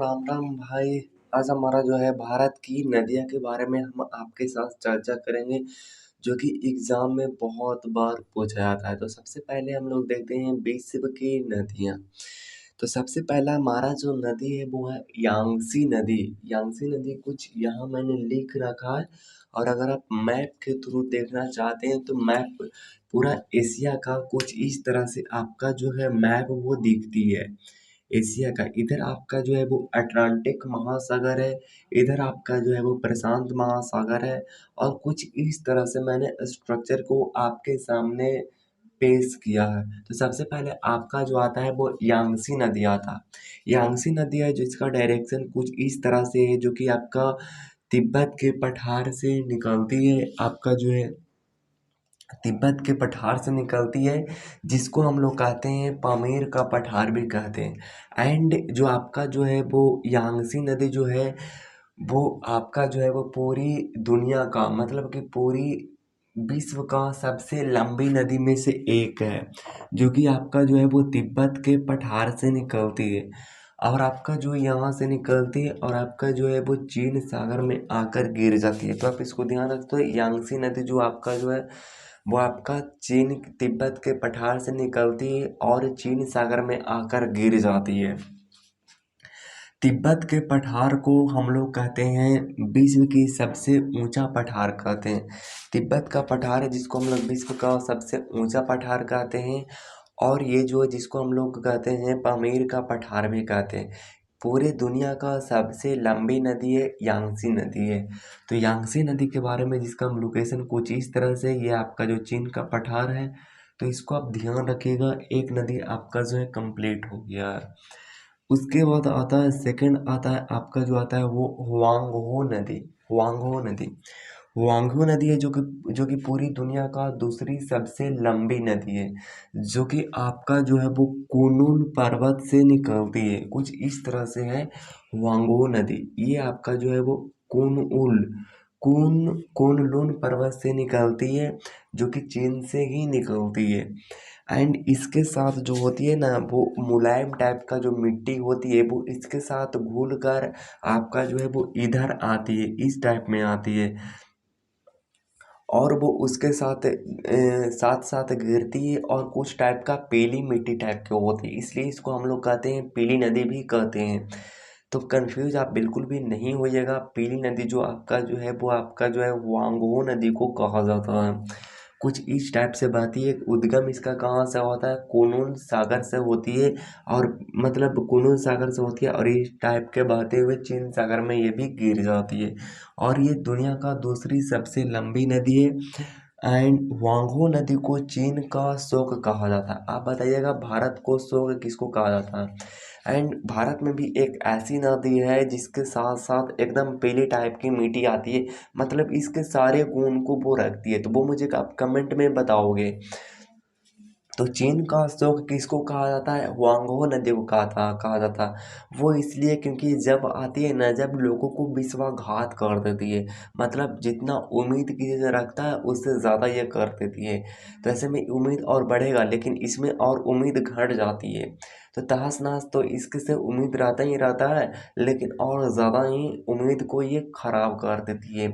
राम राम भाई। आज हमारा जो है भारत की नदियाँ के बारे में हम आपके साथ चर्चा करेंगे, जो कि एग्जाम में बहुत बार पूछा जाता है। तो सबसे पहले हम लोग देखते हैं विश्व की नदियाँ। तो सबसे पहला हमारा जो नदी है वो है यांगसी नदी। यांगसी नदी कुछ यहाँ मैंने लिख रखा है, और अगर आप मैप के थ्रू देखना चाहते हैं तो मैप पूरा एशिया का कुछ इस तरह से आपका जो है मैप वो दिखती है एशिया का। इधर आपका जो है वो अटलांटिक महासागर है, इधर आपका जो है वो प्रशांत महासागर है, और कुछ इस तरह से मैंने स्ट्रक्चर को आपके सामने पेश किया है। तो सबसे पहले आपका जो आता है वो यांगसी नदी आता है। यांगसी नदी है जिसका डायरेक्शन कुछ इस तरह से है, जो कि आपका तिब्बत के पठार से निकलती है। आपका जो है तिब्बत के पठार से निकलती है, जिसको हम लोग कहते हैं पामीर का पठार भी कहते हैं। एंड जो आपका जो है वो यांगसी नदी जो है वो आपका जो है वो पूरी दुनिया का मतलब कि पूरी विश्व का सबसे लंबी नदी में से एक है, जो कि आपका जो है वो तिब्बत के पठार से निकलती है, और आपका जो यहाँ से निकलती है और आपका जो है वो चीन सागर में आकर गिर जाती है। तो आप इसको ध्यान रखते हो, यांगसी नदी जो आपका जो है वो आपका चीन तिब्बत के पठार से निकलती है और चीन सागर में आकर गिर जाती है। तिब्बत के पठार को हम लोग कहते हैं विश्व की सबसे ऊंचा पठार कहते हैं। तिब्बत का पठार है जिसको हम लोग विश्व का सबसे ऊंचा पठार कहते हैं, और ये जो जिसको हम लोग कहते हैं पामीर का पठार भी कहते हैं। पूरे दुनिया का सबसे लंबी नदी है यांगसी नदी है। तो यांगसी नदी के बारे में जिसका हम लोकेशन कुछ इस तरह से, ये आपका जो चीन का पठार है, तो इसको आप ध्यान रखिएगा। एक नदी आपका जो है कंप्लीट हो गया है। उसके बाद आता है सेकंड, आता है आपका जो आता है वो हुआंगहो नदी। हुआंगहो नदी, हुआंगहो नदी है जो कि पूरी दुनिया का दूसरी सबसे लंबी नदी है, जो कि आपका जो है वो कुनलुन पर्वत से निकलती है। कुछ इस तरह से है हुआंगहो नदी। ये आपका जो है वो कुनउल कुनलुन पर्वत से निकलती है, जो कि चीन से ही निकलती है। एंड इसके साथ जो होती है ना वो मुलायम टाइप का जो मिट्टी होती है वो इसके साथ घुल कर आपका जो है वो इधर आती है, इस टाइप में आती है, और वो उसके साथ साथ साथ गिरती है, और कुछ टाइप का पीली मिट्टी टाइप की होती है, इसलिए इसको हम लोग कहते हैं पीली नदी भी कहते हैं। तो कंफ्यूज आप बिल्कुल भी नहीं होइएगा। पीली नदी जो आपका जो है वो आपका जो है वांगो नदी को कहा जाता है। कुछ इस टाइप से बहती है। उद्गम इसका कहाँ से होता है? कुनलुन सागर से होती है, और मतलब कुनलुन सागर से होती है, और इस टाइप के बहते हुए चीन सागर में ये भी गिर जाती है, और ये दुनिया का दूसरी सबसे लंबी नदी है। एंड वांगो नदी को चीन का शोक कहा जाता है। आप बताइएगा भारत को शोक किसको कहा जाता है? एंड भारत में भी एक ऐसी नदी है जिसके साथ साथ एकदम पीली टाइप की मिट्टी आती है, मतलब इसके सारे गुण को वो रखती है। तो वो मुझे आप कमेंट में बताओगे। तो चीन का अशोक किसको कहा जाता है? हुआंगहो नदी को कहा जाता है। वो इसलिए क्योंकि जब आती है ना, जब लोगों को विश्वासघात कर देती है, मतलब जितना उम्मीद किसी से रखता है उससे ज़्यादा ये कर देती है। तो ऐसे में उम्मीद और बढ़ेगा, लेकिन इसमें और उम्मीद घट जाती है। तो तहस नहस तो इसके से उम्मीद रहता ही रहता है, लेकिन और ज़्यादा ही उम्मीद को ये खराब कर देती है।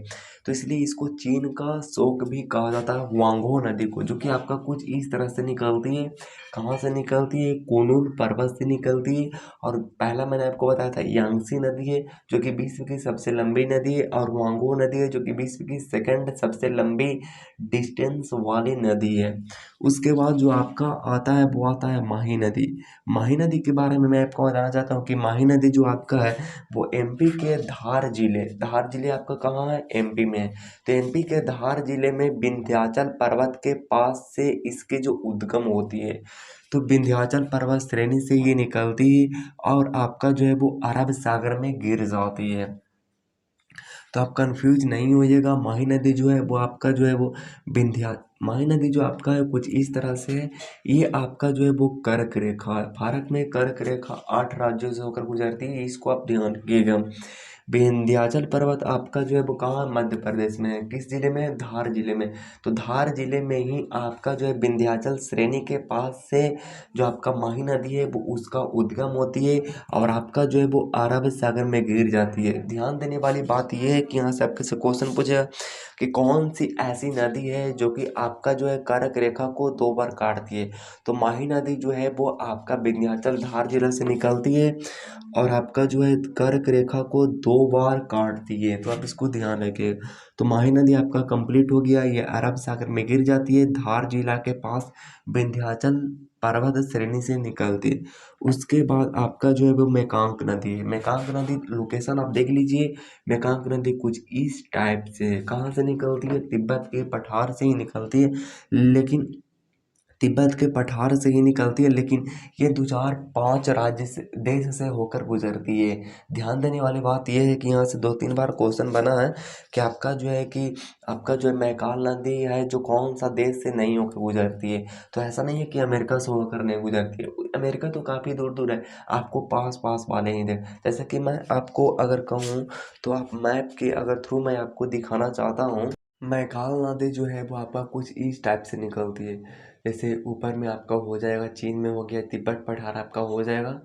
तो इसलिए इसको चीन का शोक भी कहा जाता है, हुआंगहो नदी को, जो कि आपका कुछ इस तरह से निकलती है। कहाँ से निकलती है? कुनलुन पर्वत से निकलती है। और पहला मैंने आपको बताया था यांगसी नदी है, जो कि विश्व की सबसे लंबी नदी है, और हुआंगहो नदी है जो कि विश्व की सेकंड सबसे लंबी डिस्टेंस वाली नदी है। उसके बाद जो आपका आता है वो आता है माही नदी। माही नदी के बारे में मैं आपको बताना चाहता हूँ कि माही नदी जो आपका है वो एमपी के धार जिले आपका कहाँ है? एमपी में है। तो एमपी के धार जिले में विंध्याचल पर्वत के पास से इसकी जो उद्गम होती है, तो विंध्याचल पर्वत श्रेणी से ये निकलती है, और आपका जो है वो अरब सागर में गिर जाती है। तो आप कंफ्यूज नहीं होइएगा। माही नदी जो है वो आपका जो है वो विंध्या माही नदी जो आपका है कुछ इस तरह से है, ये आपका जो है वो कर्क रेखा है। भारत में कर्क रेखा 8 राज्यों से होकर गुजरती है, इसको आप ध्यान रखिएगा। विंध्याचल पर्वत आपका जो है वो कहाँ मध्य प्रदेश में है, किस जिले में है, धार जिले में। तो धार जिले में ही आपका जो है विंध्याचल श्रेणी के पास से जो आपका माही नदी है वो उसका उद्गम होती है और आपका जो है वो अरब सागर में गिर जाती है। ध्यान देने वाली बात यह है कि यहाँ से आपके से क्वेश्चन पूछेगा कि कौन सी ऐसी नदी है जो कि आपका जो है कर्क रेखा को 2 बार काटती है। तो माही नदी जो है वो आपका विंध्याचल धार जिला से निकलती है और आपका जो है कर्क रेखा को 2 बार काटती है, तो आप इसको ध्यान रखिए। तो माही नदी आपका कंप्लीट हो गया, ये अरब सागर में गिर जाती है, धार जिला के पास विंध्याचल पर्वत श्रेणी से निकलती है। उसके बाद आपका जो है वो मेकांक नदी है। मेकांक नदी लोकेशन आप देख लीजिए। मेकांक नदी कुछ इस टाइप से है, कहाँ से निकलती है, तिब्बत के पठार से ही निकलती है, लेकिन तिब्बत के पठार से ही निकलती है, लेकिन ये 2 4 5 राज्य से देश से होकर गुजरती है। ध्यान देने वाली बात यह है कि यहाँ से 2 3 बार क्वेश्चन बना है कि आपका जो है कि आपका जो है मैकाल नदी है जो कौन सा देश से नहीं होकर गुजरती है। तो ऐसा नहीं है कि अमेरिका से होकर नहीं गुजरती है, अमेरिका तो काफ़ी दूर दूर है, आपको पास पास वाले ही दे। जैसे कि मैं आपको अगर कहूँ तो आप मैप के अगर थ्रू मैं आपको दिखाना चाहता हूँ, मैकाल नदी जो है वो आपका कुछ इस टाइप से निकलती है। जैसे ऊपर में आपका हो जाएगा चीन में हो गया, तिब्बत पठार आपका हो जाएगा,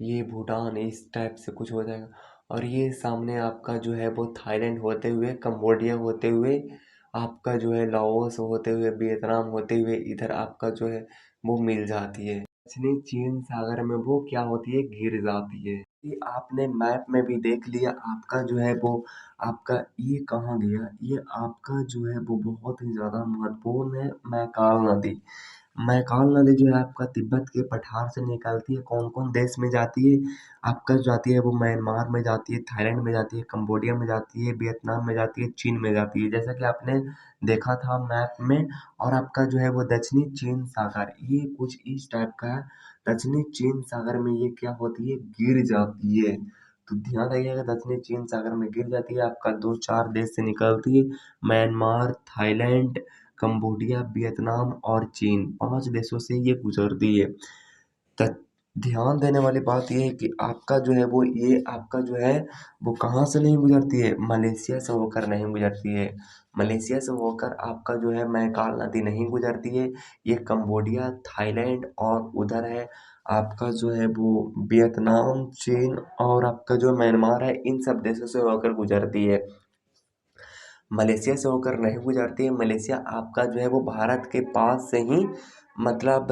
ये भूटान इस टाइप से कुछ हो जाएगा, और ये सामने आपका जो है वो थाईलैंड होते हुए, कंबोडिया होते हुए, आपका जो है लाओस होते हुए, वियतनाम होते हुए इधर आपका जो है वो मिल जाती है। दक्षिणी चीन सागर में वो क्या होती है, गिर जाती है। ये आपने मैप में भी देख लिया, आपका जो है वो आपका ये कहाँ गया, ये आपका जो है वो बहुत ही ज़्यादा महत्वपूर्ण है, मैकाल नदी। मैकाल नदी जो है आपका तिब्बत के पठार से निकलती है, कौन कौन देश में जाती है, आपका जाती है वो म्यांमार में जाती है, थाईलैंड में जाती है, कंबोडिया में जाती है, वियतनाम में जाती है, चीन में जाती है, जैसा कि आपने देखा था मैप में। और आपका जो है वो दक्षिणी चीन सागर ये कुछ इस टाइप का है, दक्षिणी चीन सागर में ये क्या होती है, गिर जाती है। तो ध्यान रखिएगा, दक्षिणी चीन सागर में गिर जाती है, आपका 2 4 देश से निकलती है, म्यांमार, थाईलैंड, कंबोडिया, वियतनाम और चीन, 5 देशों से ये गुजरती है। त ध्यान देने वाली बात ये है कि आपका जो है वो ये आपका जो है वो कहाँ से नहीं गुजरती है, मलेशिया से होकर नहीं गुजरती है। मलेशिया से होकर आपका जो है मैकाल नदी नहीं गुजरती है, ये कंबोडिया, थाईलैंड और उधर है आपका जो है वो वियतनाम, चीन और आपका जो म्यांमार है, इन सब देशों से होकर गुजरती है। मलेशिया से होकर नहीं गुजरती है, मलेशिया आपका जो है वो भारत के पास से ही मतलब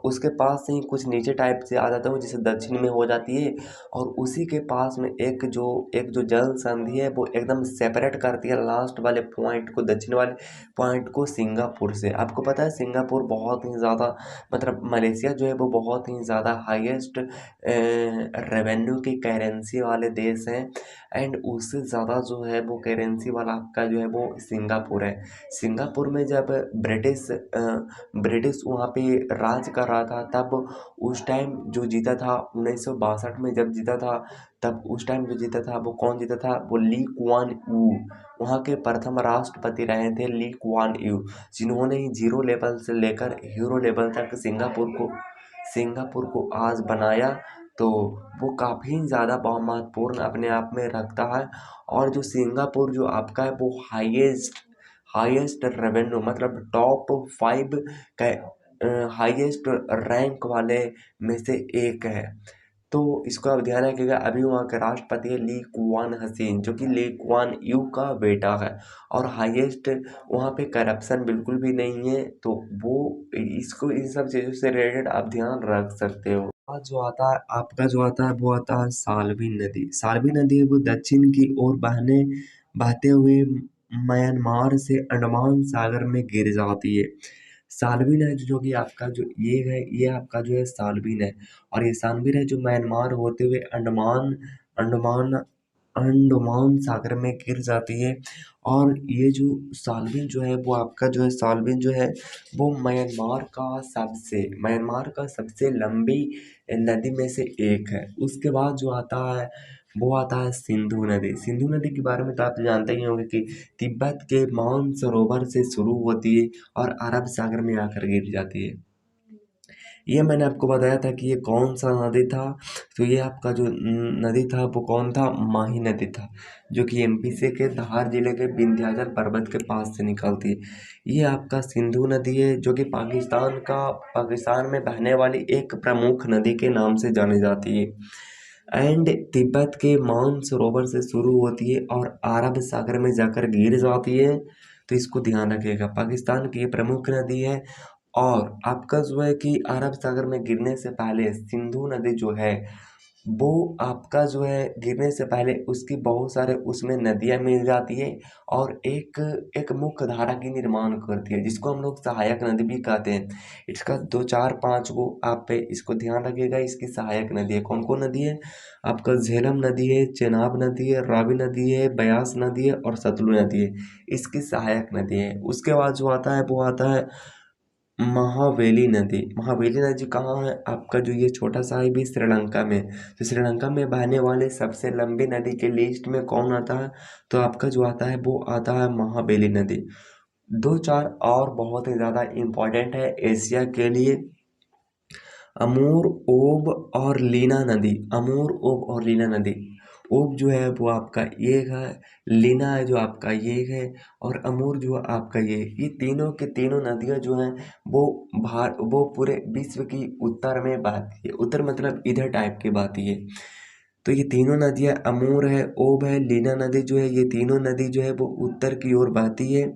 उसके पास से ही कुछ नीचे टाइप से आ जाता है, वो जैसे दक्षिण में हो जाती है, और उसी के पास में एक जो जल संधि है वो एकदम सेपरेट करती है लास्ट वाले पॉइंट को, दक्षिण वाले पॉइंट को सिंगापुर से। आपको पता है सिंगापुर बहुत ही ज़्यादा मतलब मलेशिया जो है वो बहुत ही ज़्यादा हाईएस्ट रेवेन्यू की करेंसी वाले देश हैं, एंड उससे ज़्यादा जो है वो करेंसी वाला आपका जो है वो सिंगापुर है। सिंगापुर में जब ब्रिटिश वहाँ पे राज कर रहा था, तब उस टाइम जो जीता था 1962 में जब जीता था, तब उस टाइम जो जीता था वो कौन जीता था, वो ली कुआन यू, वहाँ के प्रथम राष्ट्रपति रहे थे ली कुआन यू, जिन्होंने ही जीरो लेवल से लेकर हीरो लेवल तक सिंगापुर को आज बनाया। तो वो काफ़ी ज़्यादा महत्वपूर्ण अपने आप में रखता है। और जो सिंगापुर जो आपका है वो हाईएस्ट हाईएस्ट रेवेन्यू मतलब टॉप 5 हाईएस्ट रैंक वाले में से एक है। तो इसको आप ध्यान रखिएगा, अभी वहाँ के राष्ट्रपति है ली कुआन हसीन, जो कि ली कुआन यू का बेटा है, और हाईएस्ट वहाँ पे करप्शन बिल्कुल भी नहीं है। तो वो इसको इन सब चीज़ों से रिलेटेड आप ध्यान रख सकते हो। आज जो आता है आपका जो आता है वो आता है साल्वी नदी। साल्वी नदी वो दक्षिण की ओर बहते हुए म्यांमार से अंडमान सागर में गिर जाती है। साल्विन है जो कि आपका जो ये है, ये आपका जो है साल्विन है, और ये साल्विन है जो म्यांमार होते हुए अंडमान अंडमान सागर में गिर जाती है। और ये जो साल्विन जो है वो आपका जो है साल्विन जो है वो म्यांमार का सबसे लंबी नदी में से एक है। उसके बाद जो आता है वो आता है सिंधु नदी। सिंधु नदी के बारे में तो आप जानते ही होंगे कि तिब्बत के मानसरोवर से शुरू होती है और अरब सागर में आकर गिर जाती है। ये मैंने आपको बताया था कि ये कौन सा नदी था। तो ये आपका जो नदी था वो कौन था, माही नदी था, जो कि एमपी से के धार जिले के विंध्याचल पर्वत के पास से निकलती है। ये आपका सिंधु नदी है, जो कि पाकिस्तान में बहने वाली एक प्रमुख नदी के नाम से जानी जाती है। एंड तिब्बत के मानसरोवर से शुरू होती है और अरब सागर में जाकर गिर जाती है। तो इसको ध्यान रखिएगा, पाकिस्तान की ये प्रमुख नदी है। और आपका जो है कि अरब सागर में गिरने से पहले सिंधु नदी जो है वो आपका जो है गिरने से पहले उसकी बहुत सारे उसमें नदियाँ मिल जाती है और एक एक मुख्य धारा की निर्माण करती है, जिसको हम लोग सहायक नदी भी कहते हैं। इसका 2 4 5 गो आप पे इसको ध्यान रखिएगा। इसकी सहायक नदी है, कौन कौन नदी है, आपका झेलम नदी है, चेनाब नदी है, रावी नदी है, ब्यास नदी है और सतलुज नदी है। इसकी सहायक नदी है। उसके बाद जो आता है वो आता है महावेली नदी। महावेली नदी कहाँ है, आपका जो ये छोटा सा है भी श्रीलंका में। तो श्रीलंका में बहने वाले सबसे लंबी नदी के लिस्ट में कौन आता है, तो आपका जो आता है वो आता है महावेली नदी। 2 4 और बहुत ही ज़्यादा इम्पोर्टेंट है एशिया के लिए, अमूर, ओब और लीना नदी। अमूर, ओब और लीना नदी। ओब जो है वो आपका ये है, लीना है जो आपका ये है, और अमूर जो है आपका ये तीनों के तीनों नदियाँ जो हैं वो पूरे विश्व की उत्तर में बहती है। उत्तर मतलब इधर टाइप की बहती है। तो ये तीनों नदियाँ अमूर है, ओब है, लीना नदी जो है, ये तीनों नदी जो है वो उत्तर की ओर बहती है।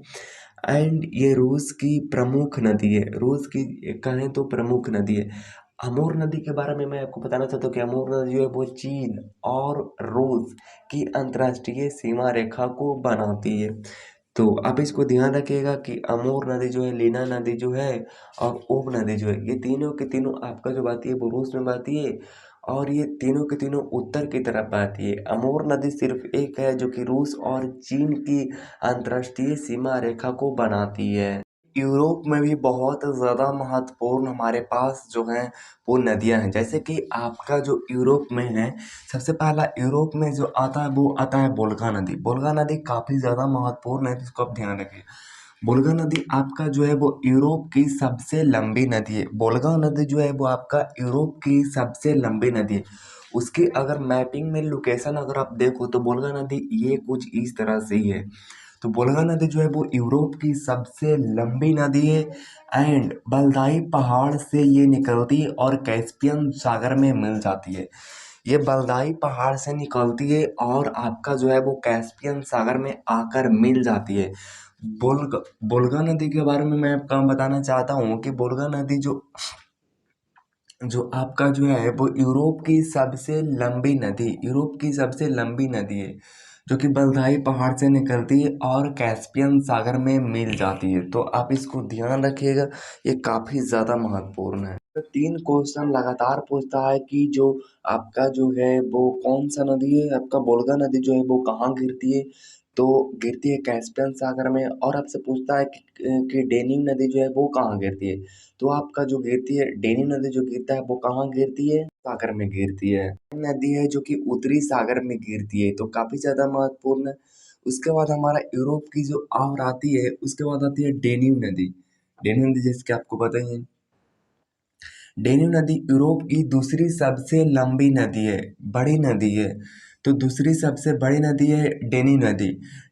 एंड ये रूस की प्रमुख नदी है। रूस की कहें तो प्रमुख नदी है। अमूर नदी के बारे में मैं आपको बताना चाहता हूँ कि अमूर नदी जो है वो चीन और रूस की अंतर्राष्ट्रीय सीमा रेखा को बनाती है। तो आप इसको ध्यान रखिएगा कि अमूर नदी जो है, लीना नदी जो है और ओब नदी जो है, ये तीनों के तीनों आपका जो बहती है वो रूस में बहती है और ये तीनों के तीनों उत्तर की तरफ बहती है। अमूर नदी सिर्फ एक है जो कि रूस और चीन की अंतर्राष्ट्रीय सीमा रेखा को बनाती है। यूरोप में भी बहुत ज़्यादा महत्वपूर्ण हमारे पास जो हैं वो नदियां हैं, जैसे कि आपका जो यूरोप में है, सबसे पहला यूरोप में जो आता है वो आता है वोल्गा नदी। वोल्गा नदी काफ़ी ज़्यादा महत्वपूर्ण है, जिसको आप ध्यान रखिए। वोल्गा नदी आपका जो है वो यूरोप की सबसे लंबी नदी है। वोल्गा नदी जो है वो आपका यूरोप की सबसे लंबी नदी है। उसकी अगर मैपिंग में लोकेशन अगर आप देखो तो वोल्गा नदी ये कुछ इस तरह से ही है। तो वोल्गा नदी जो है वो यूरोप की सबसे लंबी नदी है। एंड बल्दाई पहाड़ से ये निकलती है और कैस्पियन सागर में मिल जाती है। ये बल्दाई पहाड़ से निकलती है और आपका जो है वो कैस्पियन सागर में आकर मिल जाती है। बोल्गा नदी के बारे में मैं आपको बताना चाहता हूँ कि बोल्गा नदी जो जो आपका जो है वो यूरोप की सबसे लंबी नदी है, जो कि बल्दाई पहाड़ से निकलती है और कैस्पियन सागर में मिल जाती है। तो आप इसको ध्यान रखिएगा, ये काफ़ी ज़्यादा महत्वपूर्ण है। तो 3 क्वेश्चन लगातार पूछता है कि जो आपका जो है वो कौन सा नदी है, आपका बोल्गा नदी जो है वो कहाँ गिरती है, तो गिरती है कैस्पियन सागर में। और आपसे पूछता है कि डेनिम नदी जो है वो कहाँ गिरती है, तो आपका जो गिरती है डेनिम नदी जो गिरता है वो कहाँ गिरती है, सागर में गिरती है। नदी है जो कि उत्तरी सागर में गिरती है, तो काफी ज्यादा महत्वपूर्ण है। उसके बाद हमारा यूरोप की जो और आती है, उसके बाद आती है डेन्यूब नदी। डेन्यूब नदी जैसे कि आपको पता ही है, डेन्यूब नदी यूरोप की दूसरी सबसे लंबी नदी है, बड़ी नदी है। तो दूसरी सबसे बड़ी नदी है डेन्यूब नदी।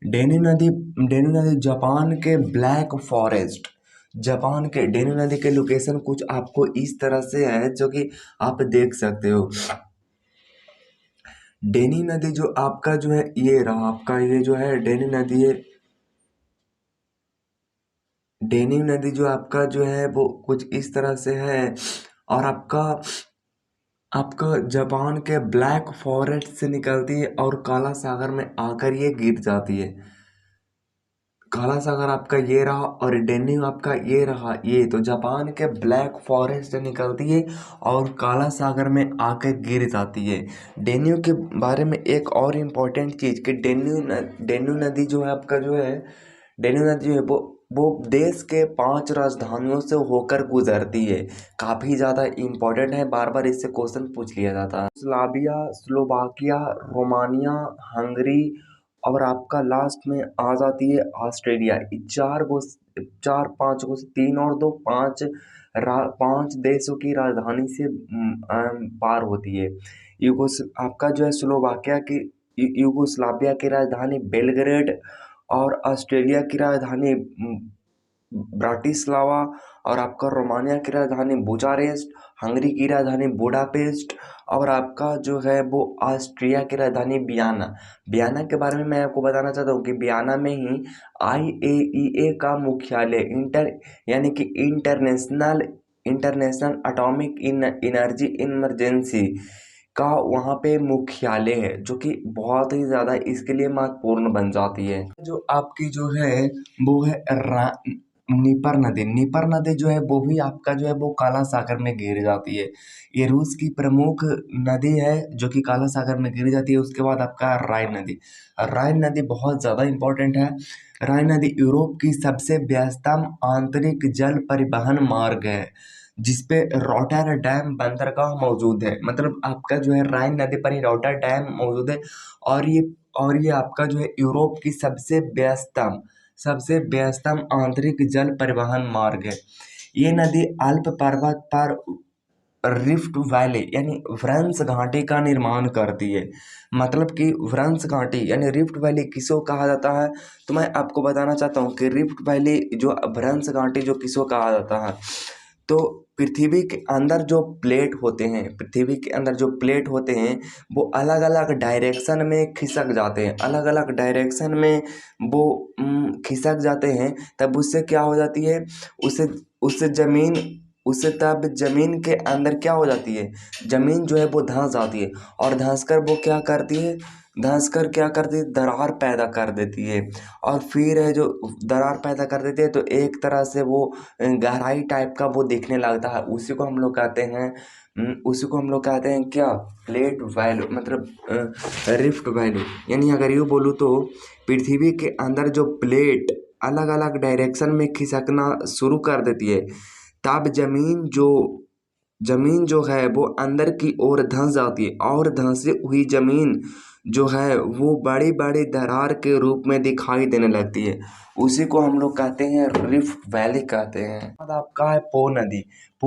डेन्यूब नदी जापान के ब्लैक फॉरेस्ट, जापान के डेन्यूब नदी के लोकेशन कुछ आपको इस तरह से है जो कि आप देख सकते हो। डेन्यूब नदी जो आपका जो है ये रहा, आपका ये जो है डेन्यूब नदी है। डेन्यूब नदी जो आपका जो है वो कुछ इस तरह से है और आपका आपका जापान के ब्लैक फॉरेस्ट से निकलती है और काला सागर में आकर ये गिर जाती है। काला सागर आपका ये रहा और डेन्यू आपका ये रहा। ये तो जापान के ब्लैक फॉरेस्ट से निकलती है और काला सागर में आकर गिर जाती है। डेन्यू के बारे में एक और इम्पोर्टेंट चीज़ कि डेन्यू नदी जो है आपका जो है, डेन्यू नदी जो है वो वो देश के 5 राजधानियों से होकर गुजरती है। काफ़ी ज़्यादा इम्पोर्टेंट है, बार-बार इससे क्वेश्चन पूछ लिया जाता है। स्लाविया, स्लोवाकिया, रोमानिया, हंगरी और आपका लास्ट में आ जाती है ऑस्ट्रेलिया। ये 4-5 को से 3 और 2 5 देशों की राजधानी से पार होती है। आपका जो है स्लोवाकिया की यूगोस्लाविया की राजधानी बेलग्रेड और ऑस्ट्रेलिया की राजधानी ब्राटिस्लावा और आपका रोमानिया की राजधानी बुचारेस्ट, हंगरी की राजधानी बुडापेस्ट और आपका जो है वो ऑस्ट्रिया की राजधानी वियना। वियना के बारे में मैं आपको बताना चाहता हूँ कि वियना में ही IAEA का मुख्यालय यानी कि international international atomic energy emergency का वहाँ पे मुख्यालय है, जो कि बहुत ही ज़्यादा इसके लिए महत्वपूर्ण बन जाती है। जो आपकी जो है वो है नीपर नदी जो है वो भी आपका जो है वो काला सागर में गिर जाती है। ये रूस की प्रमुख नदी है जो कि काला सागर में गिर जाती है। उसके बाद आपका राइन नदी बहुत ज़्यादा इम्पोर्टेंट है। राइन नदी यूरोप की सबसे व्यस्तम आंतरिक जल परिवहन मार्ग है, जिसपे रॉटरडैम बंदरगाह मौजूद है। मतलब आपका जो है राइन नदी पर ही रॉटरडैम मौजूद है और ये आपका जो है यूरोप की सबसे व्यस्तम आंतरिक जल परिवहन मार्ग है। ये नदी अल्प पर्वत पर रिफ्ट वैली यानी व्रंस घाटी का निर्माण करती है। मतलब कि व्रंस घाटी यानी रिफ्ट वैली किसको कहा जाता है, तो मैं आपको बताना चाहता हूँ कि रिफ्ट वैली जो व्रंस घाटी जो किसको कहा जाता है, तो पृथ्वी के अंदर जो प्लेट होते हैं वो अलग अलग डायरेक्शन में खिसक जाते हैं, अलग अलग डायरेक्शन में वो खिसक जाते हैं। तब उससे क्या हो जाती है, उससे उससे जमीन उससे तब जमीन के अंदर क्या हो जाती है, जमीन जो है वो धंस जाती है और धंस कर वो क्या करती है, दरार पैदा कर देती है। और फिर है जो दरार पैदा कर देती है तो एक तरह से वो गहराई टाइप का वो दिखने लगता है। उसी को हम लोग कहते हैं क्या, प्लेट वैल्यू मतलब रिफ्ट वैल्यू। यानी अगर यूँ बोलूँ तो पृथ्वी के अंदर जो प्लेट अलग अलग डायरेक्शन में खिसकना शुरू कर देती है, तब जमीन जो है वो अंदर की ओर धंस जाती है और धंसी हुई जमीन जो है वो बड़ी बड़ी दरार के रूप में दिखाई देने लगती है। उसी को हम लोग कहते हैं रिफ्ट वैली कहते हैं। अब आपका है पो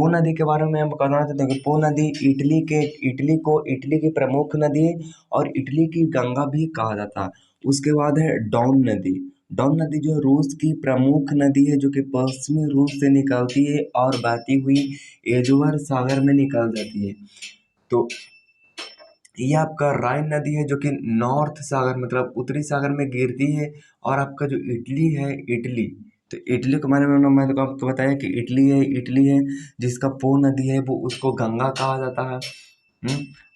नदी के बारे में हम बताना चाहते हैं कि पो नदी इटली की प्रमुख नदी है और इटली की गंगा भी कहा जाता है। उसके बाद है डॉन नदी जो रूस की प्रमुख नदी है, जो कि पश्चिमी रूस से निकलती है और बहती हुई एजोवर सागर में निकल जाती है। तो ये आपका राइन नदी है जो कि नॉर्थ सागर मतलब उत्तरी सागर में गिरती है। और आपका जो इटली, तो इटली के बारे में मैंने तो आपको बताया कि इटली है जिसका पो नदी है वो उसको गंगा कहा जाता है।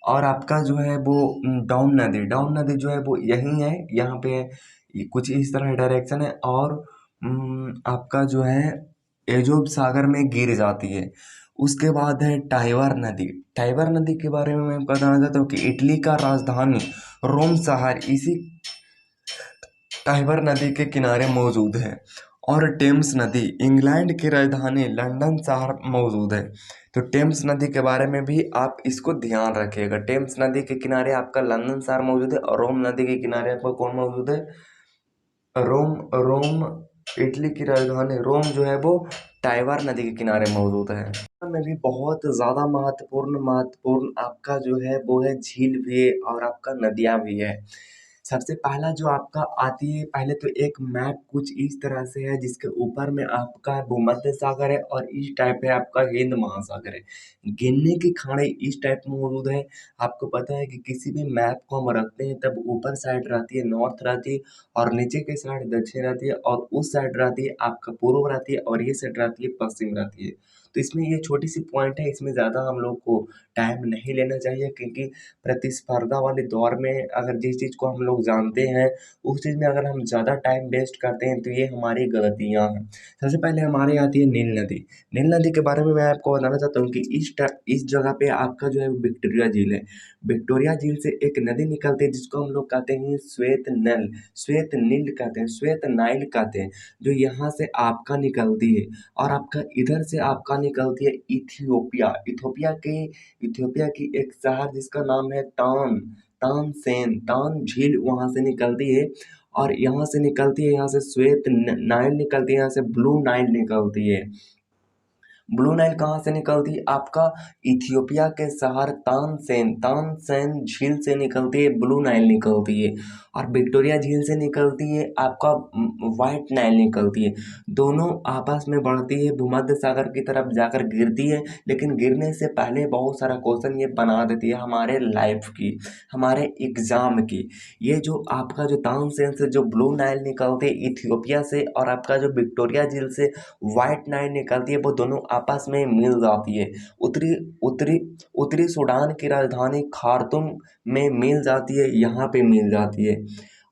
और आपका जो है वो डाउन नदी जो है वो यही है, यहाँ पे ये कुछ इस तरह डायरेक्शन है और आपका जो है एजोब सागर में गिर जाती है। उसके बाद है टाइबर नदी के बारे में मैं बताना चाहता हूँ कि इटली का राजधानी रोम शहर इसी टाइबर नदी के किनारे मौजूद है। और टेम्स नदी इंग्लैंड की राजधानी लंदन शहर मौजूद है। तो टेम्स नदी के बारे में भी आप इसको ध्यान रखिएगा। टेम्स नदी के किनारे आपका लंदन शहर मौजूद है और रोम नदी के किनारे आपका कौन मौजूद है, रोम। इटली की राजधानी रोम जो है वो टाइबर नदी के किनारे मौजूद है। में भी बहुत ज़्यादा महत्वपूर्ण आपका जो है वो है झील भी है और आपका नदियाँ भी है। सबसे पहला जो आपका आती है, पहले तो एक मैप कुछ इस तरह से है जिसके ऊपर में आपका भूमध्य सागर है और इस टाइप है आपका हिंद महासागर है। गिनने की खाड़ी इस टाइप में मौजूद है। आपको पता है कि किसी भी मैप को हम रखते हैं तब ऊपर साइड रहती है नॉर्थ रहती है और नीचे के साइड दक्षिण रहती है और उस साइड रहती है आपका पूर्व रहती है और ये साइड रहती है पश्चिम रहती है। तो इसमें ये छोटी सी पॉइंट है, इसमें ज़्यादा हम लोग को टाइम नहीं लेना चाहिए, क्योंकि प्रतिस्पर्धा वाले दौर में अगर जिस चीज़ को हम लोग जानते हैं, उस चीज़ में अगर हम ज़्यादा टाइम वेस्ट करते हैं तो ये हमारी गलतियाँ हैं। सबसे पहले हमारे आती है नील नदी। नील नदी के बारे में मैं आपको बताना चाहता हूँ कि इस जगह पे आपका जो है विक्टोरिया झील है। विक्टोरिया झील से एक नदी निकलती है जिसको हम लोग कहते हैं श्वेत नील कहते हैं, श्वेत नाइल कहते हैं, जो यहाँ से आपका निकलती है। और आपका इधर से आपका निकलती है इथियोपिया। इथियोपिया की एक शहर जिसका नाम है तान झील वहाँ से निकलती है। और यहाँ से निकलती है, यहाँ से नाइल निकलती है, यहाँ से ब्लू नाइल निकलती है। ब्लू नाइल कहाँ से निकलती है? आपका इथियोपिया के शहर तानसेन झील से निकलती है, ब्लू नाइल निकलती है। और विक्टोरिया झील से निकलती है आपका व्हाइट नाइल निकलती है। दोनों आपस में बढ़ती है, भूमध्य सागर की तरफ जाकर गिरती है, लेकिन गिरने से पहले बहुत सारा क्वेश्चन ये बना देती है हमारे लाइफ की, हमारे एग्जाम की। ये जो आपका जो तानसेन से जो ब्लू नाइल निकलती है इथियोपिया से, और आपका जो विक्टोरिया झील से व्हाइट नाइल निकलती है, वो दोनों आपस में मिल जाती है। उत्तरी उत्तरी उत्तरी सूडान की राजधानी खार्तूम में मिल जाती है, यहाँ पे मिल जाती है,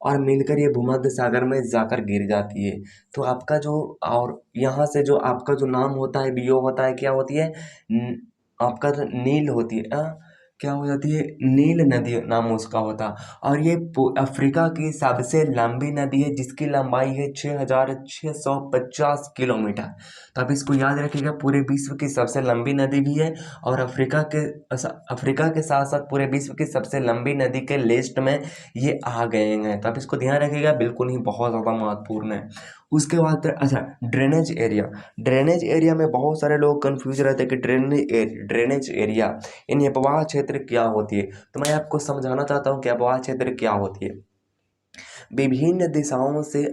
और मिलकर ये भूमध्य सागर में जाकर गिर जाती है। तो आपका जो, और यहाँ से जो आपका जो नाम होता है बियो होता है, क्या होती है आपका जो नील होती है, क्या हो जाती है, नील नदी नाम उसका होता। और ये अफ्रीका की सबसे लंबी नदी है जिसकी लंबाई है 6650 किलोमीटर। तो आप इसको याद रखिएगा, पूरे विश्व की सबसे लंबी नदी भी है, और अफ्रीका के साथ साथ पूरे विश्व की सबसे लंबी नदी के लिस्ट में ये आ गए हैं। तो आप इसको ध्यान रखिएगा, बिल्कुल ही बहुत ज़्यादा महत्वपूर्ण है। उसके बाद अच्छा, ड्रेनेज एरिया में बहुत सारे लोग कंफ्यूज रहते हैं कि ड्रेनेज एरिया यानी अपवाह क्षेत्र क्या होती है। तो मैं आपको समझाना चाहता हूँ कि अपवाह क्षेत्र क्या होती है। विभिन्न दिशाओं से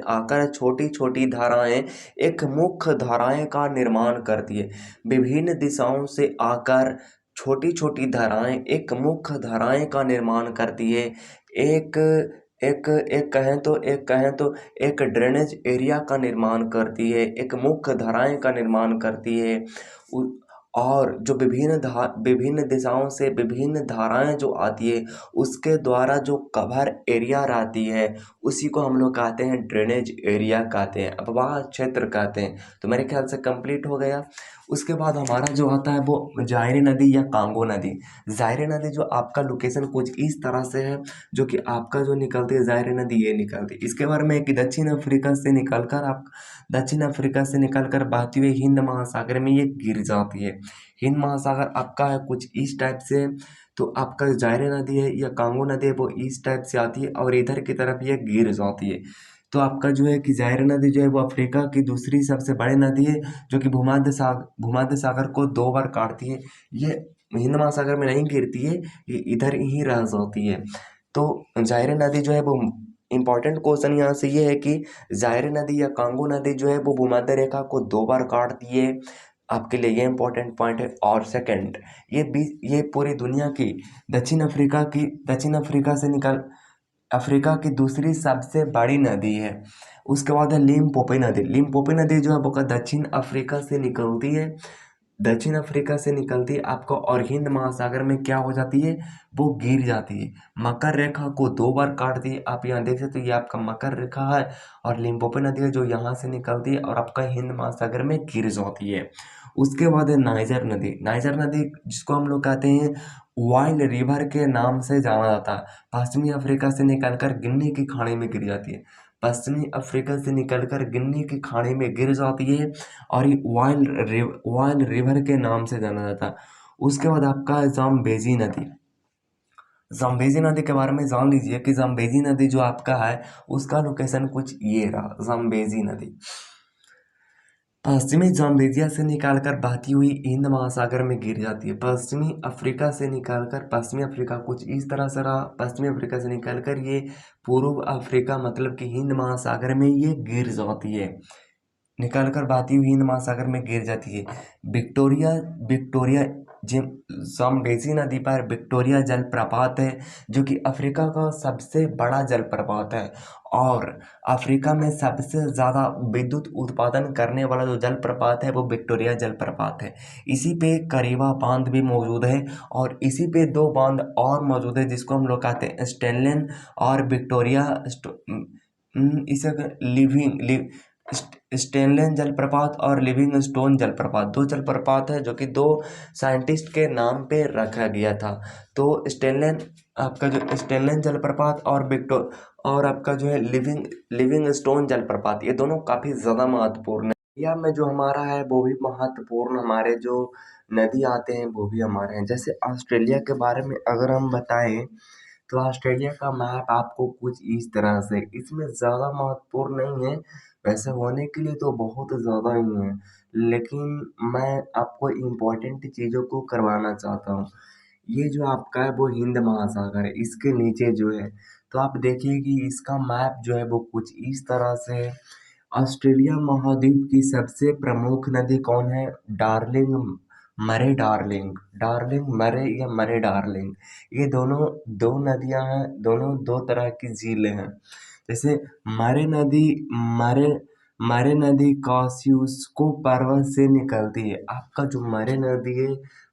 आकर छोटी छोटी धाराएं एक मुख्य धाराएं का निर्माण करती है। विभिन्न दिशाओं से आकर छोटी छोटी धाराएं एक मुख्य धाराएं का निर्माण करती है। एक एक एक कहें तो एक ड्रेनेज एरिया का निर्माण करती है, एक मुख्य धाराएं का निर्माण करती है। उ- और जो विभिन्न दिशाओं से विभिन्न धाराएं जो आती है, उसके द्वारा जो कवर एरिया रहती है, उसी को हम लोग कहते हैं ड्रेनेज एरिया कहते हैं, अपवाह क्षेत्र कहते हैं। तो मेरे ख्याल से कंप्लीट हो गया। उसके बाद हमारा जो आता है वो जायरी नदी या कांगो नदी। जायरी नदी जो आपका लोकेशन कुछ इस तरह से है, जो कि आपका जो निकलती है जायरी नदी, ये निकलती है इसके बारे में है कि दक्षिण अफ्रीका से निकलकर बहती हुई हिंद महासागर में ये गिर जाती है। हिंद महासागर आपका है कुछ इस टाइप से, तो आपका जायरे नदी है या कांगो नदी है वो इस टाइप से आती है और इधर की तरफ ये गिर जाती है। तो आपका जो है कि जायरे नदी जो है वो अफ्रीका की दूसरी सबसे बड़ी नदी है, जो कि भूमध्य सागर को दो बार काटती है। ये हिंद महासागर में नहीं गिरती है, ये इधर ही रह जाती है। तो जायरे नदी जो है वो, इम्पॉर्टेंट क्वेश्चन यहाँ से ये है कि जायरे नदी या कांगो नदी जो है वो भूमध्य रेखा को दो बार काटती है। आपके लिए ये इंपॉर्टेंट पॉइंट है। और सेकंड, ये पूरी दुनिया की दक्षिण अफ्रीका की दूसरी सबसे बड़ी नदी है। उसके बाद है लिम्पोपी नदी जो है वो दक्षिण अफ्रीका से निकलती है आपको, और हिंद महासागर में क्या हो जाती है, वो गिर जाती है। मकर रेखा को दो बार काटती है। आप यहाँ देख सकते हो, ये आपका मकर रेखा है, और लिम्पोपो नदी है जो यहाँ से निकलती है और आपका हिंद महासागर में गिर जाती है। उसके बाद है नाइजर नदी जिसको हम लोग कहते हैं वाइल्ड रिवर के नाम से जाना जाता है। पश्चिमी अफ्रीका से निकलकर गिनी की खाड़ी में गिर जाती है। पश्चिमी अफ्रीका से निकलकर गिनी की खाड़ी में गिर जाती है, और ये वाइल्ड रिवर के नाम से जाना जाता है। उसके बाद आपका है जाम्बेजी नदी के बारे में जान लीजिए कि जाम्बेजी नदी जो आपका है उसका लोकेशन कुछ ये रहा। जाम्बेजी नदी पश्चिमी जाम्बेजिया से निकालकर बहती हुई हिंद महासागर में गिर जाती है। पश्चिमी अफ्रीका कुछ इस तरह से रहा। पश्चिमी अफ्रीका से निकलकर ये पूर्व अफ्रीका मतलब कि हिंद महासागर में ये गिर जाती है, निकालकर बहती हुई हिंद महासागर में गिर जाती है। विक्टोरिया विक्टोरिया जिम ज़ाम्बेज़ी नदी पर विक्टोरिया जलप्रपात है, जो कि अफ्रीका का सबसे बड़ा जलप्रपात है। और अफ्रीका में सबसे ज़्यादा विद्युत उत्पादन करने वाला जो जलप्रपात है वो विक्टोरिया जलप्रपात है। इसी पे करीबा बांध भी मौजूद है, और इसी पे दो बांध और मौजूद है जिसको हम लोग कहते हैं स्टेनलेन और विक्टोरिया इसे लिविंग लिव स्टेनलेन जलप्रपात और लिविंगस्टोन जलप्रपात, दो जलप्रपात है जो कि दो साइंटिस्ट के नाम पे रखा गया था। तो स्टेनलेन आपका जो स्टेनलेन जलप्रपात और विक्टोर और आपका जो है लिविंगस्टोन जलप्रपात, ये दोनों काफ़ी ज़्यादा महत्वपूर्ण है। इंडिया में जो हमारा है वो भी महत्वपूर्ण, हमारे जो नदी आते हैं वो भी हमारे हैं। जैसे ऑस्ट्रेलिया के बारे में अगर हम बताएं तो ऑस्ट्रेलिया का मैप आपको कुछ इस तरह से, इसमें ज़्यादा महत्वपूर्ण नहीं है, वैसे होने के लिए तो बहुत ज़्यादा ही है, लेकिन मैं आपको इम्पोर्टेंट चीज़ों को करवाना चाहता हूँ। ये जो आपका है वो हिंद महासागर है, इसके नीचे जो है, तो आप देखिए कि इसका मैप जो है वो कुछ इस तरह से है। ऑस्ट्रेलिया महाद्वीप की सबसे प्रमुख नदी कौन है? डार्लिंग मरे डार्लिंग, डार्लिंग मरे या मरे डार्लिंग, ये दोनों दो नदियां हैं, दोनों दो तरह की झीलें हैं। जैसे मरे नदी मरे मरे नदी कॉस्युस्को पर्वत से निकलती है। आपका जो मरे नदी है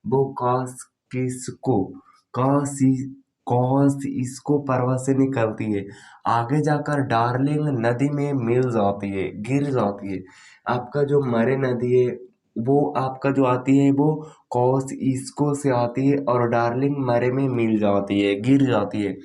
वो कॉस्किस्को कॉसी कॉस्किस्को पर्वत से निकलती है, आगे जाकर डार्लिंग नदी में मिल जाती है, गिर जाती है। आपका जो मरे नदी है वो आपका जो आती है वो कॉस्किस्को से आती है और डार्लिंग मरे में मिल जाती है, गिर जाती है,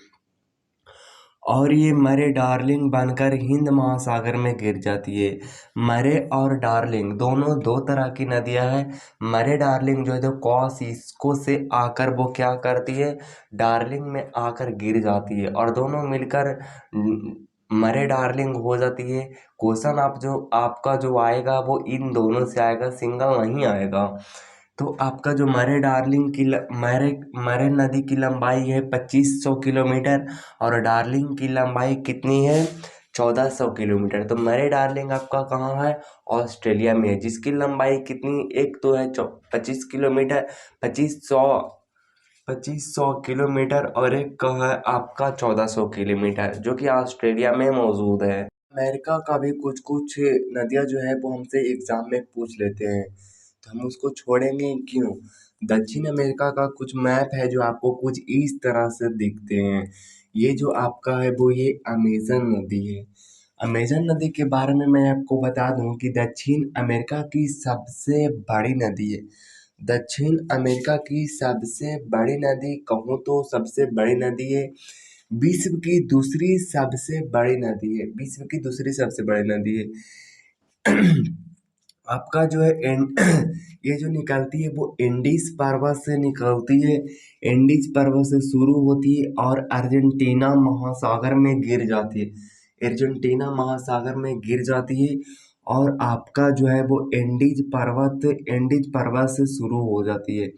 और ये मरे डार्लिंग बनकर हिंद महासागर में गिर जाती है। मरे और डार्लिंग दोनों दो तरह की नदियां हैं। मरे डार्लिंग जो है तो कॉस्किस्को से आकर वो क्या करती है, डार्लिंग में आकर गिर जाती है, और दोनों मिलकर मरे डार्लिंग हो जाती है। क्वेश्चन आप जो आपका जो आएगा वो इन दोनों से आएगा, सिंगल नहीं आएगा। तो आपका जो मरे डार्लिंग की मरे मरे नदी की लंबाई है 2500 किलोमीटर, और डार्लिंग की लंबाई कितनी है? 1400 किलोमीटर। तो मरे डार्लिंग आपका कहाँ है? ऑस्ट्रेलिया में है, जिसकी लंबाई कितनी, एक तो है 25 किलोमीटर, 2500 किलोमीटर, और एक का है आपका 1400 किलोमीटर, जो कि ऑस्ट्रेलिया में मौजूद है। अमेरिका का भी कुछ कुछ नदियाँ जो है वो हमसे एग्जाम में पूछ लेते हैं, तो हम उसको छोड़ेंगे क्यों? दक्षिण अमेरिका का कुछ मैप है जो आपको कुछ इस तरह से दिखते हैं। ये जो आपका है वो ये अमेजन नदी है। अमेजन नदी के बारे में मैं आपको बता दूं कि दक्षिण अमेरिका की सबसे बड़ी नदी है। दक्षिण अमेरिका की सबसे बड़ी नदी कहूँ तो सबसे बड़ी नदी है, विश्व की दूसरी सबसे बड़ी नदी है, विश्व की दूसरी सबसे बड़ी नदी है। आपका जो है ये जो निकलती है वो इंडीज पर्वत से निकलती है, इंडीज पर्वत से शुरू होती है और अर्जेंटीना महासागर में गिर जाती है, अर्जेंटीना महासागर में गिर जाती है, और आपका जो है वो इंडीज पर्वत से शुरू हो जाती है।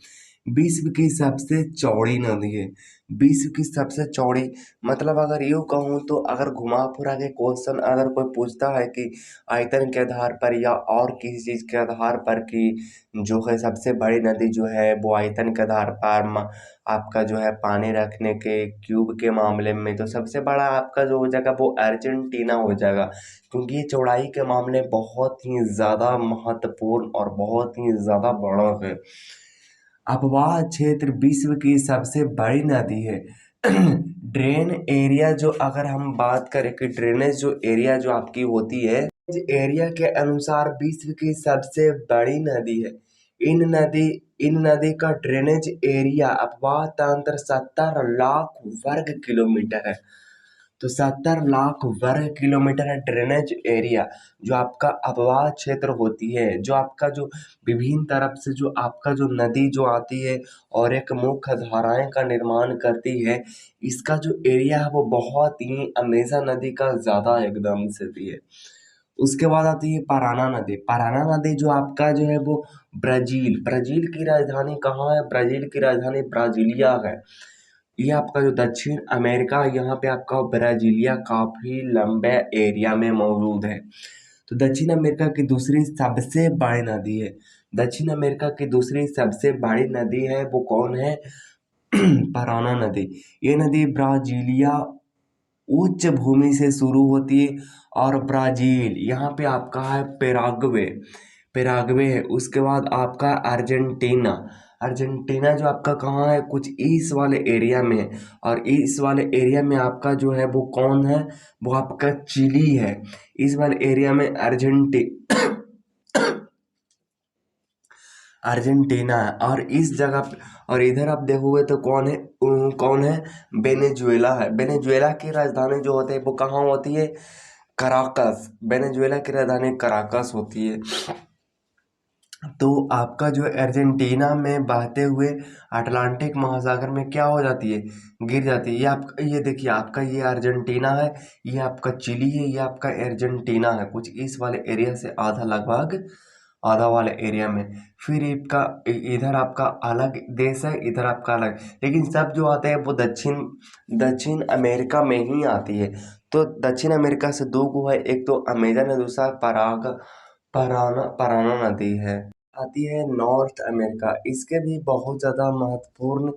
विश्व की सबसे चौड़ी नदी है, विश्व की सबसे चौड़ी, मतलब अगर यूँ कहूँ तो अगर घुमा फिरा के क्वेश्चन अगर कोई पूछता है कि आयतन के आधार पर या और किसी चीज़ के आधार पर कि जो है सबसे बड़ी नदी जो है वो आयतन के आधार पर आपका जो है पानी रखने के क्यूब के मामले में तो सबसे बड़ा आपका जो हो जाएगा वो अर्जेंटीना हो जाएगा, क्योंकि ये चौड़ाई के मामले बहुत ही ज़्यादा महत्वपूर्ण और बहुत ही ज़्यादा बड़ा है। अफवाह क्षेत्र विश्व की सबसे बड़ी नदी है। ड्रेन एरिया जो अगर हम बात करें कि ड्रेनेज जो एरिया जो आपकी होती है, एरिया के अनुसार विश्व की सबसे बड़ी नदी है। इन नदी का ड्रेनेज एरिया अपवाह तंत्र 70 लाख वर्ग किलोमीटर है। तो 70 लाख वर्ग किलोमीटर है ड्रेनेज एरिया, जो आपका अपवाह क्षेत्र होती है, जो आपका जो विभिन्न तरफ से जो आपका जो नदी जो आती है और एक मुख्य धाराएं का निर्माण करती है, इसका जो एरिया है वो बहुत ही अमेज़न नदी का ज़्यादा एकदम से भी है। उसके बाद आती है paraना नदी। paraना नदी जो आपका जो है वो ब्राज़ील की राजधानी कहाँ है? ब्राज़ील की राजधानी ब्राज़ीलिया है। ये आपका जो दक्षिण अमेरिका है, यहाँ पे आपका ब्राज़ीलिया काफ़ी लंबे एरिया में मौजूद है। तो दक्षिण अमेरिका की दूसरी सबसे बड़ी नदी है, दक्षिण अमेरिका की दूसरी सबसे बड़ी नदी है वो कौन है? paraná नदी। ये नदी ब्राजीलिया उच्च भूमि से शुरू होती है और ब्राजील, यहाँ पे आपका है पेराग्वे, पेराग्वे है। उसके बाद आपका अर्जेंटीना, अर्जेंटीना जो आपका कहाँ है, कुछ ईस्ट वाले एरिया में है। और ईस्ट वाले एरिया में आपका जो है वो कौन है, वो आपका चिली है। इस वाले एरिया में अर्जेंटीना है। और इस जगह पे, और इधर आप देखोगे तो कौन है, वेनेजुएला है। वेनेजुएला की राजधानी जो होती है वो कहाँ होती है, कराकस। वेनेजुएला की राजधानी कराकस होती है। तो आपका जो अर्जेंटीना में बहते हुए अटलांटिक महासागर में क्या हो जाती है, गिर जाती है। ये आपका, ये देखिए आपका ये अर्जेंटीना है, ये आपका चिली है, ये आपका अर्जेंटीना है। कुछ इस वाले एरिया से आधा, लगभग आधा वाले एरिया में। फिर इसका इधर आपका अलग देश है, इधर आपका अलग, लेकिन सब जो आते हैं वो दक्षिण दक्षिण अमेरिका में ही आती है। तो दक्षिण अमेरिका से दो गो है, एक तो अमेजन है, दूसरा पराना नदी है। आती है नॉर्थ अमेरिका, इसके भी बहुत ज़्यादा महत्वपूर्ण,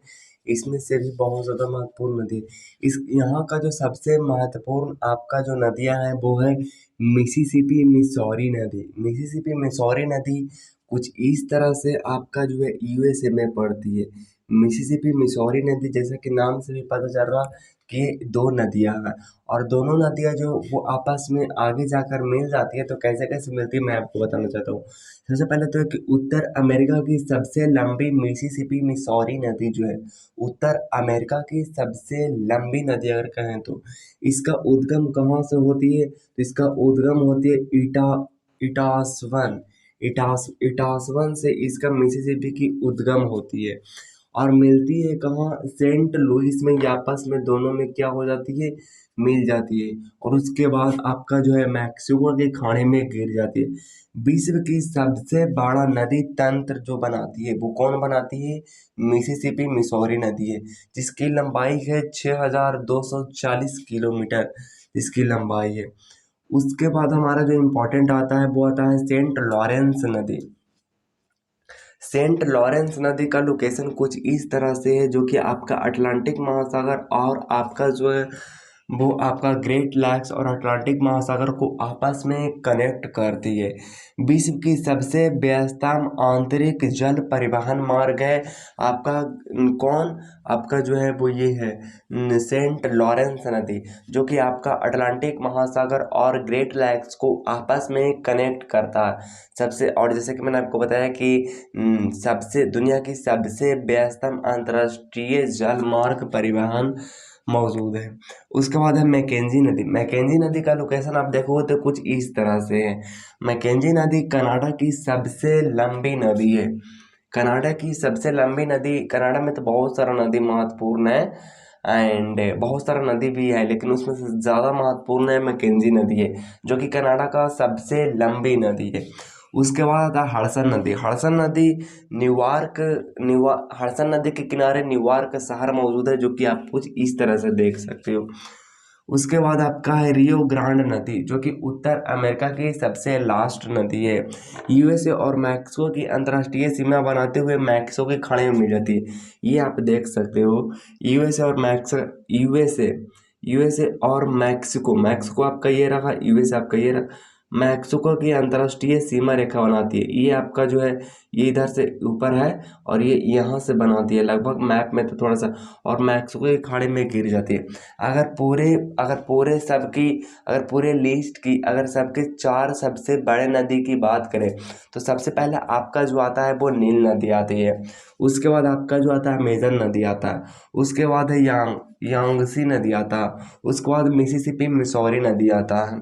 इसमें से भी बहुत ज़्यादा महत्वपूर्ण नदी। इस यहाँ का जो सबसे महत्वपूर्ण आपका जो नदियाँ हैं वो है मिसिसिपी मिसौरी नदी। मिसिसिपी मिसौरी नदी कुछ इस तरह से आपका जो है यूएसए में पड़ती है। मिसिसिपी मिसौरी नदी, जैसा कि नाम से भी पता चल रहा कि दो नदियाँ हैं, और दोनों नदियाँ जो वो आपस में आगे जाकर मिल जाती है। तो कैसे कैसे मिलती है मैं आपको बताना चाहता हूँ। सबसे पहले तो है कि उत्तर अमेरिका की सबसे लंबी मिसिसिपी मिसौरी नदी जो है, उत्तर अमेरिका की सबसे लंबी नदी अगर कहें तो इसका उद्गम कहाँ से होती है, तो इसका उद्गम होती है इटासवन, इटासवन से इसका मिसिसिपी की उद्गम होती है। और मिलती है कहाँ, सेंट लुइस में। ये आपस में दोनों में क्या हो जाती है, मिल जाती है। और उसके बाद आपका जो है मैक्सिको के खाड़ी में गिर जाती है। विश्व की सबसे बड़ा नदी तंत्र जो बनाती है वो कौन बनाती है, मिसिसिपी मिसौरी नदी है, जिसकी लंबाई है 6240 किलोमीटर, इसकी लंबाई है। उसके बाद हमारा जो इम्पोर्टेंट आता है वो आता है सेंट लॉरेंस नदी। सेंट लॉरेंस नदी का लोकेशन कुछ इस तरह से है, जो कि आपका अटलांटिक महासागर और आपका जो है वो आपका ग्रेट लैक्स और अटलांटिक महासागर को आपस में कनेक्ट करती है। विश्व की सबसे व्यस्तम आंतरिक जल परिवहन मार्ग है आपका कौन, आपका जो है वो ये है सेंट लॉरेंस नदी, जो कि आपका अटलांटिक महासागर और ग्रेट लैक्स को आपस में कनेक्ट करता है सबसे। और जैसे कि मैंने आपको बताया कि सबसे दुनिया की सबसे व्यस्तम अंतर्राष्ट्रीय जल मार्ग परिवहन मौजूद है। उसके बाद है मैकेंजी नदी। मैकेंजी नदी का लोकेशन आप देखोगे तो कुछ इस तरह से है। मैकेंजी नदी कनाडा की सबसे लंबी नदी है। कनाडा की सबसे लंबी नदी, कनाडा में तो बहुत सारा नदी महत्वपूर्ण है एंड बहुत सारा नदी भी है, लेकिन उसमें से ज़्यादा महत्वपूर्ण है मैकेंजी नदी है, जो कि कनाडा का सबसे लंबी नदी है। उसके बाद आता है हडसन नदी। हडसन नदी हडसन नदी के किनारे न्यूयॉर्क शहर मौजूद है, जो कि आप कुछ इस तरह से देख सकते हो। उसके बाद आपका है रियो ग्रांड नदी, जो कि उत्तर अमेरिका की सबसे लास्ट नदी है। यूएसए और मैक्सिको की अंतर्राष्ट्रीय सीमा बनाते हुए मैक्सिको के खाड़ी में मिल जाती है। ये आप देख सकते हो, यूएसए और यूएसए यूएसए और मैक्सिको, मैक्सिको आपका ये रहा, यूएसए आपका ये रहा। मैक्सिको की अंतर्राष्ट्रीय सीमा रेखा बनाती है। ये आपका जो है ये इधर से ऊपर है और ये यहाँ से बनाती है लगभग मैप में तो थोड़ा सा, और मैक्सिको की खाड़ी में गिर जाती है। अगर पूरे लिस्ट की, अगर सबके चार सबसे बड़े नदी की बात करें तो सबसे पहले आपका जो आता है वो नील नदी आती है। उसके बाद आपका जो आता है अमेजन नदी आता है। उसके बाद है यांगसी नदी आता है। उसके बाद मिसिसिपी मिसौरी नदी आता है।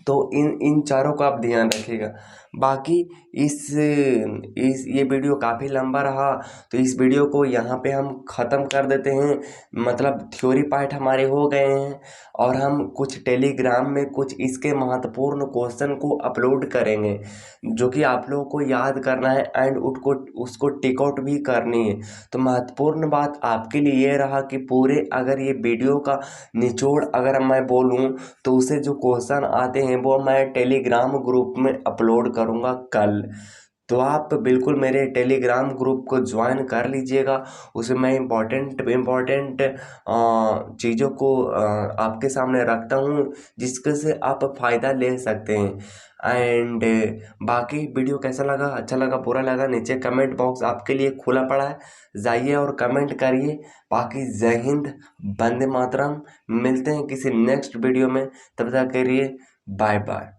तो इन इन चारों का आप ध्यान रखिएगा। बाकी इस ये वीडियो काफ़ी लंबा रहा, तो इस वीडियो को यहाँ पे हम ख़त्म कर देते हैं। मतलब थ्योरी पार्ट हमारे हो गए हैं, और हम कुछ टेलीग्राम में कुछ इसके महत्वपूर्ण क्वेश्चन को अपलोड करेंगे, जो कि आप लोगों को याद करना है एंड उसको टिक आउट भी करनी है। तो महत्वपूर्ण बात आपके लिए ये रहा कि पूरे, अगर ये वीडियो का निचोड़ अगर मैं बोलूँ तो उसे जो क्वेश्चन आते हैं वो मैं टेलीग्राम ग्रुप में अपलोड करूँगा कल। तो आप बिल्कुल मेरे टेलीग्राम ग्रुप को ज्वाइन कर लीजिएगा। उसमें मैं इम्पोर्टेंट इम्पोर्टेंट चीज़ों को आपके सामने रखता हूँ, जिसके से आप फ़ायदा ले सकते हैं। एंड बाकी वीडियो कैसा लगा, अच्छा लगा, बुरा लगा, नीचे कमेंट बॉक्स आपके लिए खुला पड़ा है, जाइए और कमेंट करिए। बाकी जय हिंद, वंदे मातरम। मिलते हैं किसी नेक्स्ट वीडियो में, तब तक के लिए बाय बाय।